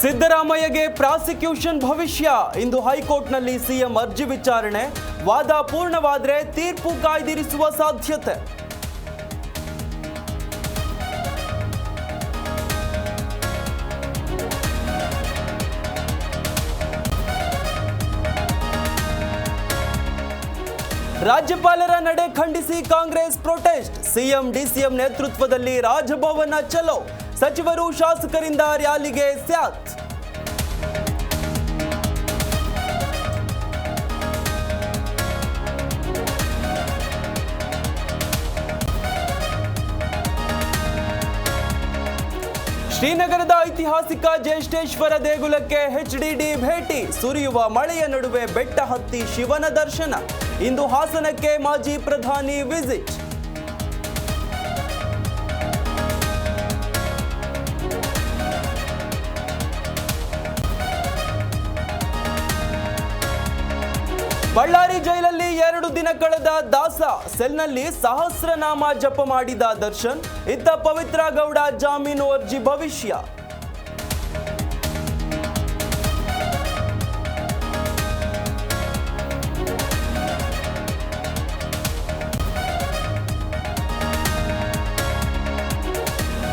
ಸಿದ್ದರಾಮಯ್ಯಗೆ prosecution ಭವಿಷ್ಯ. ಇಂದು ಹೈಕೋರ್ಟ್ನಲ್ಲಿ CM ಅರ್ಜಿ ವಿಚಾರಣೆ. ವಾದ ಪೂರ್ಣವಾದರೆ ತೀರ್ಪು ಕಾಯ್ದಿರಿಸುವ ಸಾಧ್ಯತೆ. ರಾಜ್ಯಪಾಲರ ನಡೆ ಖಂಡಿಸಿ ಕಾಂಗ್ರೆಸ್ ಪ್ರೊಟೆಸ್ಟ್. ಸಿಎಂ ಡಿಸಿಎಂ ನೇತೃತ್ವದಲ್ಲಿ ರಾಜಭವನ ಚಲೋ. ಸಚಿವರು ಶಾಸಕರಿಂದ ರ್ಯಾಲಿಗೆ ಸ್ಯಾತ್. ಶ್ರೀನಗರದ ಐತಿಹಾಸಿಕ ಜ್ಯೇಷ್ಠೇಶ್ವರ ದೇಗುಲಕ್ಕೆ ಎಚ್ಡಿಡಿ ಭೇಟಿ. ಸುರಿಯುವ ಮಳೆಯ ನಡುವೆ ಬೆಟ್ಟ ಹತ್ತಿ ಶಿವನ ದರ್ಶನ. ಇಂದು ಹಾಸನಕ್ಕೆ ಮಾಜಿ ಪ್ರಧಾನಿ ವಿಸಿಟ್. ಬಳ್ಳಾರಿ ಜೈಲಲ್ಲಿ 2 ದಿನ ಕಳೆದ ದಾಸ. ಸೆಲ್ನಲ್ಲಿ ಸಹಸ್ರನಾಮ ಜಪ ಮಾಡಿದ ದರ್ಶನ್. ಇತ್ತ ಪವಿತ್ರ ಗೌಡ ಜಾಮೀನು ಅರ್ಜಿ ಭವಿಷ್ಯ.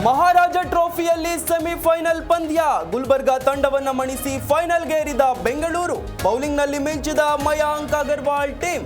ಮಹಾರಾಜ ಟ್ರೋಫಿಯಲ್ಲಿ ಸೆಮಿಫೈನಲ್ ಪಂದ್ಯ. ಗುಲ್ಬರ್ಗಾ ತಂಡವನ್ನು ಮಣಿಸಿ ಫೈನಲ್ಗೇರಿದ ಬೆಂಗಳೂರು. ಬೌಲಿಂಗ್ನಲ್ಲಿ ಮಿಂಚಿದ ಮಯಾಂಕ್ ಅಗರ್ವಾಲ್ ಟೀಮ್.